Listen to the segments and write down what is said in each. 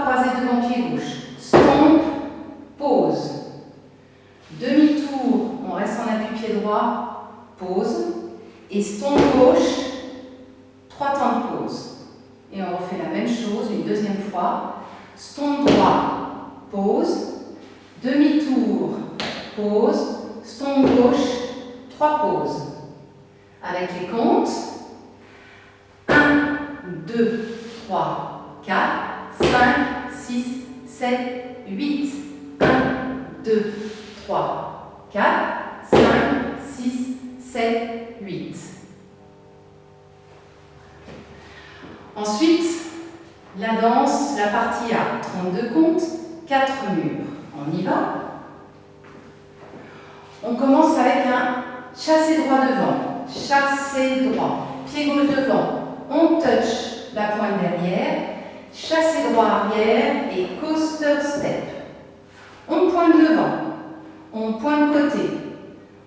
croisé devant pied gauche. Stomp, pause. Demi-tour, on reste en appui pied droit, pause. Et stomp gauche, 3 temps de pause. Et on refait la même chose une deuxième fois. Stomp droit, pause. Demi-tour, pause. Stomp gauche, 3 pauses. Avec les comptes. 1, 2, 3, 4, 5, 6, 7, 8. 1, 2, 3, 4, 5, 6, 7, 8. Ensuite, la danse, la partie A, 32 comptes, 4 murs. On y va. On commence avec un chassé droit devant, chassé droit, pied gauche devant. On touch la pointe derrière, chassé droit arrière et coaster step. On pointe devant, on pointe côté,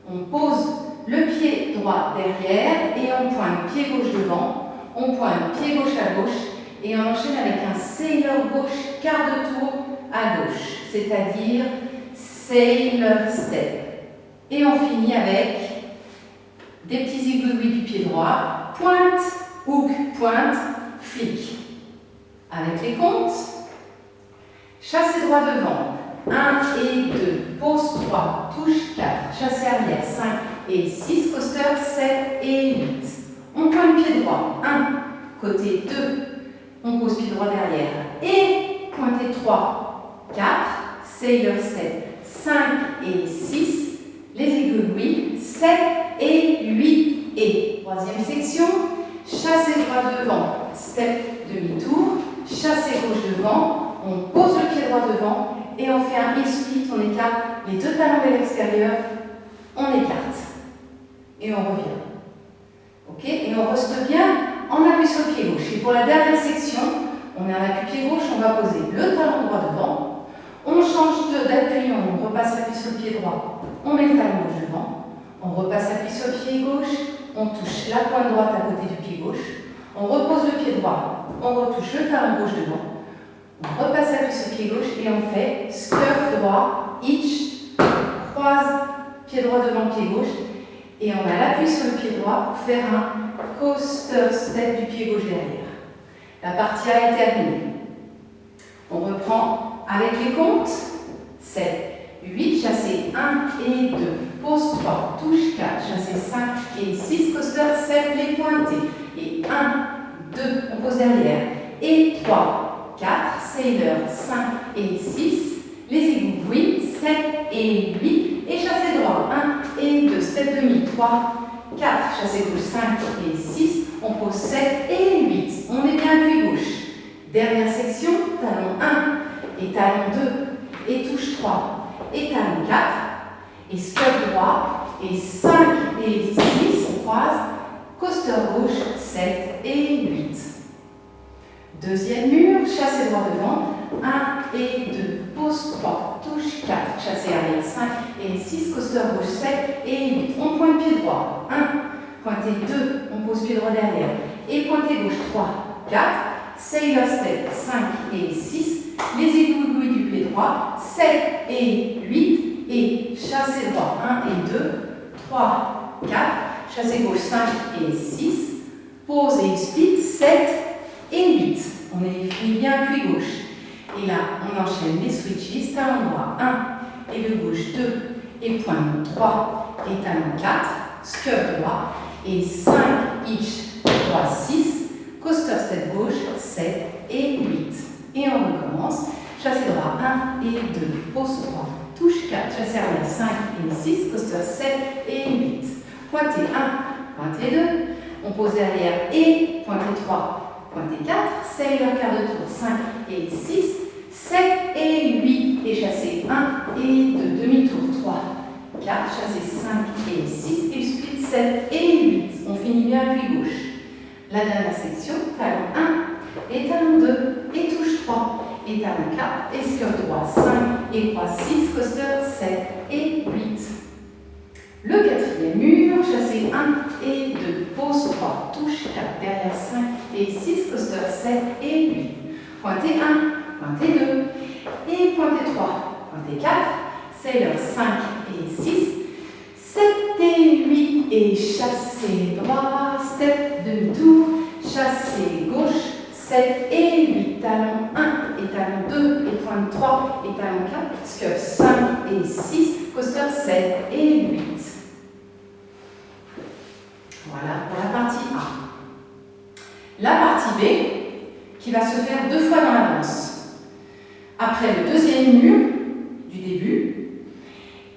on pose le pied droit derrière et on pointe pied gauche devant, on pointe pied gauche à gauche et on enchaîne avec un sailor gauche quart de tour à gauche, c'est-à-dire sailor step. Et on finit avec des petits zigouilles du pied droit, pointe, hook, pointe, flic. Avec les comptes, chassé droit devant, 1 et 2, pause 3, touche 4, chassé arrière 5 et 6, coaster 7 et 8. On pointe pied droit, 1, côté 2, on pose pied droit derrière et pointé 3, 4, sailor step 5 et 6, les aiguilles 7 et 8 et. Troisième section, chassé droit devant, step demi-tour, chassé gauche devant, on pose le pied droit devant et on fait un heel split, on écarte les deux talons vers l'extérieur, on écarte et on revient. Ok, et on reste bien en appui sur le pied gauche. Et pour la dernière section, on est en appui pied gauche, on va poser le talon droit devant, on change d'appui, on repasse l'appui sur le pied droit, on met le talon gauche devant, on repasse l'appui sur le pied gauche, on touche la pointe droite à côté du pied gauche, on repose le pied droit, on retouche le talon gauche devant, on repasse l'appui sur le pied gauche et on fait scuff droit, hitch, croise, pied droit devant, pied gauche, et on a l'appui sur le pied droit pour faire un coaster step du pied gauche derrière. La partie A est terminée. On reprend avec les comptes. 7, 8, chassé 1 et 2, pause 3, touche 4, chassé 5 et 6, coaster 7, les pointés. Et 1, 2, on pose derrière. Et 3, 4, sailor 5 et 6, les aiguilles 7 et 8, et chassé droit 1 et 2, step demi 3, 4, chassé gauche 5 et 6, on pose 7 et 8, on est bien appui gauche. Dernière section, talon 1 et talon 2 et touche 3 et talon 4 et step droit et 5 et 6, on croise, coaster gauche 7 et 8. Deuxième mur, chassé droit devant, 1 et 2, pause 3, touche 4, chassé arrière 5 et 6, coaster gauche 7 et 8. On pointe pied droit, 1, pointé 2, on pose pied droit derrière, et pointé gauche 3, 4, sailor step 5 et 6, les aiguilles du pied droit, 7 et 8, et chassé droit 1 et 2, 3, 4, chassé gauche 5 et 6, pause et split 7 et 8. On est bien appui gauche. Et là, on enchaîne les switches, talon droit 1 et le gauche 2, et pointe 3 et talon 4, scuff droit, et 5, hitch, 3, 6, coaster step gauche, 7 et 8. Et on recommence, chassé droit 1 et 2, pause 3, touche 4, chassé arrière 5 et 6, coaster 7 et 8. Pointé 1, pointé 2, on pose derrière et pointé 3, pointé 4, sailor quart de tour 5 et 6, 7 et 8, et chassé 1 et 2, demi-tour 3, 4, chassé 5 et 6, et split 7 et 8. On finit bien appui gauche. La dernière section, talon 1 et talon 2, et touche 3, et talon 4, et scuff droit 5 et croix 6, coaster 7 et 8. Le quatrième mur, chassé 1 et 2, pause 3, touche 4, derrière 5 et 6, coaster 7 et 8. Pointé 1, pointé 2, et pointé 3, pointé 4, sailor 5 et 6, 7 et 8, et chassé droit, step, demi-tour, chassé gauche, 7 et 8, talon 1 et talon 2, et pointe 3 et talon 4, scuff 5 et 6, coaster 7 et 8. Voilà pour la partie A. La partie B, qui va se faire 2 fois dans la danse. Après le deuxième mur du début,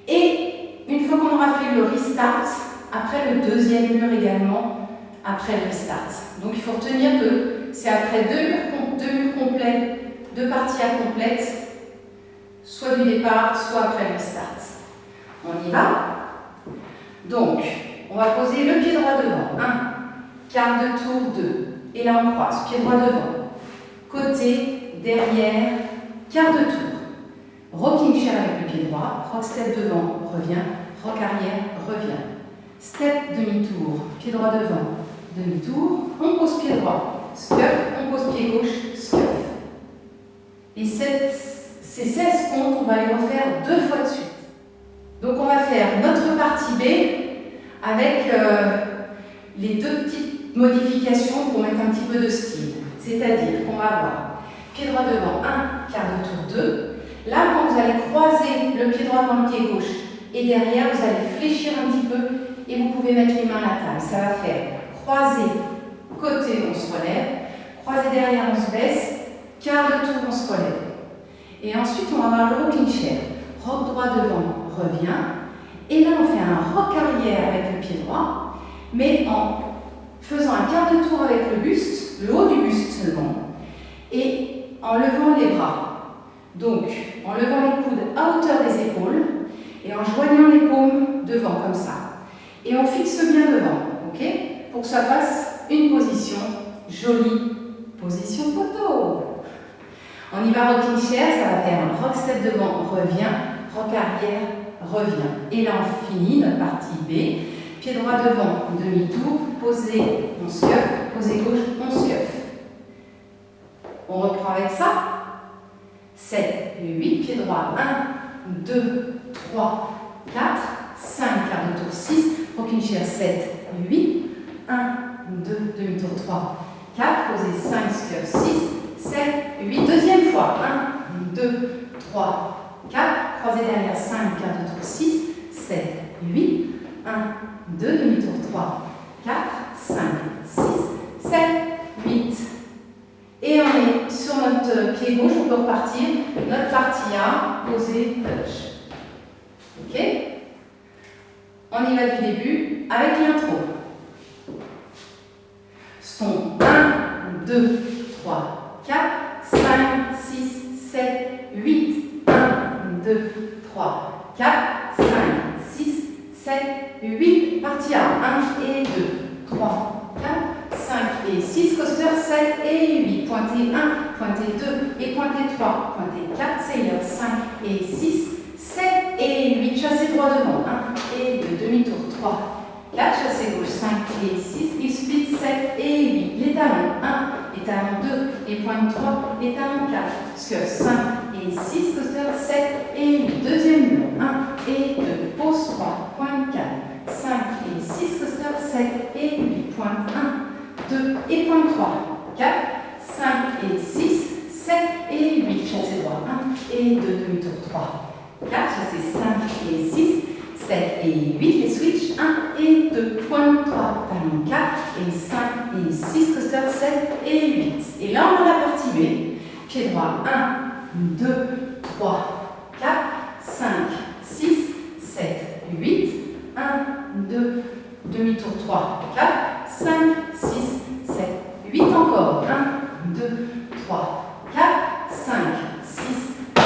et une fois qu'on aura fait le restart, après le deuxième mur également, après le restart. Donc il faut retenir que c'est après deux murs complets, 2 parties à complète, soit du départ, soit après le restart. On y va. Donc, on va poser le pied droit devant. 1, quart de tour, 2. Et là, on croise. Pied droit devant. Côté, derrière, quart de tour. Rocking chair avec le pied droit. Rock step devant, revient. Rock arrière, revient. Step, demi-tour. Pied droit devant, demi-tour. On pose pied droit. Scuff. On pose pied gauche. Scuff. Et ces 16 comptes, on va les refaire 2 fois de suite. Donc, on va faire notre partie B avec les 2 petites modifications pour mettre un petit peu de style. C'est-à-dire qu'on va avoir pied droit devant, 1, quart de tour, 2. Là, quand vous allez croiser le pied droit dans le pied gauche et derrière, vous allez fléchir un petit peu et vous pouvez mettre les mains à la table. Ça va faire croiser côté, on se relève, croiser derrière, on se baisse, quart de tour, on se relève. Et ensuite, on va avoir le rocking chair. Rock droit devant, revient. Et là, on fait un rock arrière avec le pied droit, mais en faisant un quart de tour avec le buste, le haut du buste seulement, et en levant les bras. Donc, en levant les coudes à hauteur des épaules et en joignant les paumes devant, comme ça. Et on fixe bien devant, ok? Pour que ça fasse une position jolie, position photo. On y va rocking chair, ça va faire un rock step devant, revient, rock arrière, revient. Et là, on finit notre partie B. Pied droit devant, demi-tour, posé, on scuff, posé gauche, on scuff. On reprend avec ça. 7 et 8, pied droit, 1, 2, 3, 4, 5, quart de tour, 6, rocking chair, 7, 8, 1, 2, demi-tour, 3, 4, posé 5, scuff, 6, 7, 8, deuxième fois, 1, 2, 3, 4, croisé derrière, 5, quart de tour, 6, 7, 8, 1, 2, demi-tour, 3, 4, 5, 6, 7, 8. Et on est sur notre pied gauche, on peut repartir. Notre partie A, posé, touch. Ok? On y va du début avec l'intro. Stomp 1, 2, 3, 4, 5, 6, 7, 8. 1, 2, 3, 4, 5, 6, 7, 8. Partie A. 1 et 2, 3, 4, 5 et 6. Coaster 7 et 8. Pointé 1, pointé 2 et pointé 3. Pointé 4. Sailor 5 et 6. 7 et 8. Chassé droit devant. 1 et 2. Demi-tour 3. 4. Chassé gauche 5 et 6. Il split 7 et 8. Les talons 1 et talons 2 et pointe 3 et talons 4. Scuff 5 et 6. Coaster 7 et 8. Deuxième mur 1 et 2. Pause 3. Pointe 4. 5 et 6. Coaster 7 et 8. Pointe 1, 2 et pointe 3. 4, 5 et 6. 7 et 8. Chassé droit 1 et 2. Demi-tour 3. 4. Chassé 5 et 6. 7 et 8, les switch 1 et 2, pointe 3, talon 4 et 5 et 6, coaster 7 et 8. Et là on a la partie B, pied droit 1, 2, 3, 4, 5, 6, 7, 8, 1, 2, demi-tour 3, 4, 5, 6, 7, 8 encore, 1, 2, 3, 4, 5, 6, 7,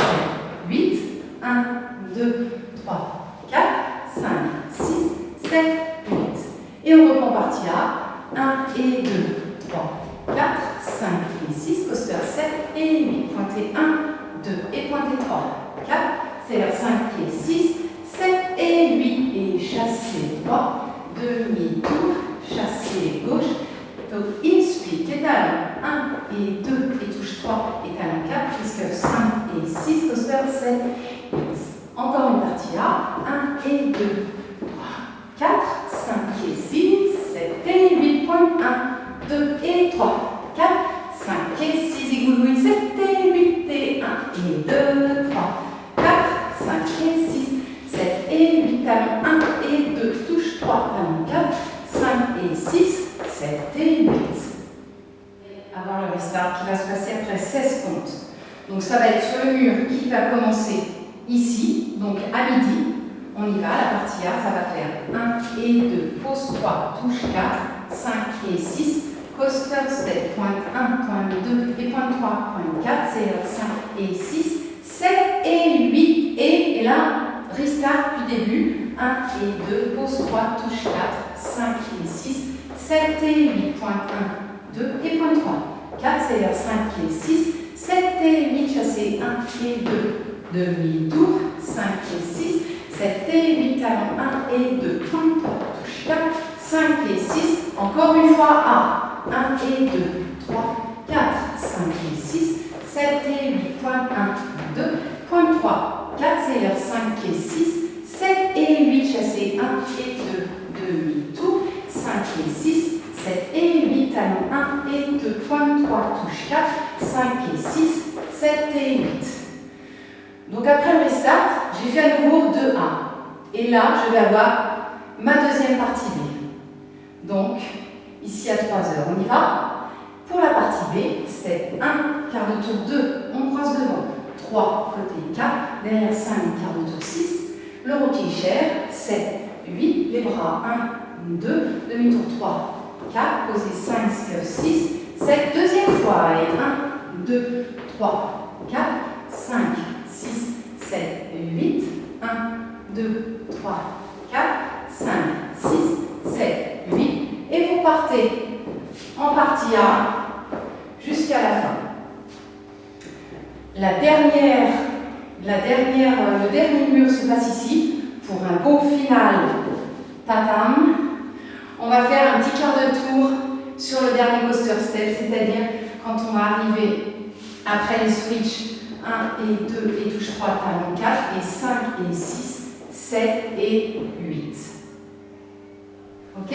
8, 1, 2, 3, 4, 5, 6, 7, 8. Et on reprend partie A. 1 et 2, 3, 4, 5 et 6. Coaster 7 et 8. Pointé 1, 2 et pointé 3, 4. Sailor 5 et 6, 7 et 8. Et chassé droit. Demi-tour. Chassé gauche. Donc in split. Et talon 1 et 2 et touche 3 et talon 4. Puisque 7, 8. Encore une partie A. 1 et 2, 3, 4, 5 et 6, 7 et 8 points. 1, 2 et 3, 4, 5 et 6 égoulouilles. 7 et 8 et 1 et 2, 3, 4, 5 et 6, 7 et 8 talons. 1 et 2, touche 3, talons 4, 5 et 6, 7 et 8. Avoir le restart qui va se passer après 16 comptes. Donc ça va être sur le mur qui va commencer ici, donc à midi. On y va, la partie A, ça va faire 1 et 2, pause 3, touche 4, 5 et 6, coaster step, pointe 1, pointe 2 et pointe 3, pointe 4, c'est 5 et 6, 7 et 8, et là, restart du début, 1 et 2, pause 3, touche 4, 5 et 6, 7 et 8, pointe 1, 2 et pointe 3, 4, c'est 5 et 6, 7 et 8, chassé 1 et 2, demi-tour, 5 et 6, 7 et 8, talons 1 et 2, pointe 3, touche 4, 5 et 6, encore une fois A, 1 et 2, 3, 4, 5 et 6, 7 et 8, pointe 1, 2, pointe 3, 4, c'est 5 et 6, 7 et 8, chassé 1 et 2, demi-tour, 5 et 6, 7 et 8, talons 1 et 2, pointe 3, touche 4, 5 et 6, 7 et 8. Donc après le restart, j'ai fait à nouveau 2A. Et là, je vais avoir ma deuxième partie B. Donc, ici à 3 heures, on y va. Pour la partie B, c'est 1, quart de tour 2, on croise devant. 3, côté 4, derrière 5, quart de tour 6. Le rocking chair, 7, 8, les bras 1, 2, demi-tour 3, 4, posé 5, 6, 7, deuxième fois, et 1, 2, 3, 4, 5, 6, 7, 8, 1, 2, 3, 4, 5, 6, 7, 8, et vous partez en partie A jusqu'à la fin. Le dernier mur se passe ici pour un beau final tatam. On va faire un petit quart de tour sur le dernier coaster step, c'est-à-dire quand on va arriver après les switches 1 et 2 et touche 3, talon 4 et 5 et 6, 7 et 8. Ok ?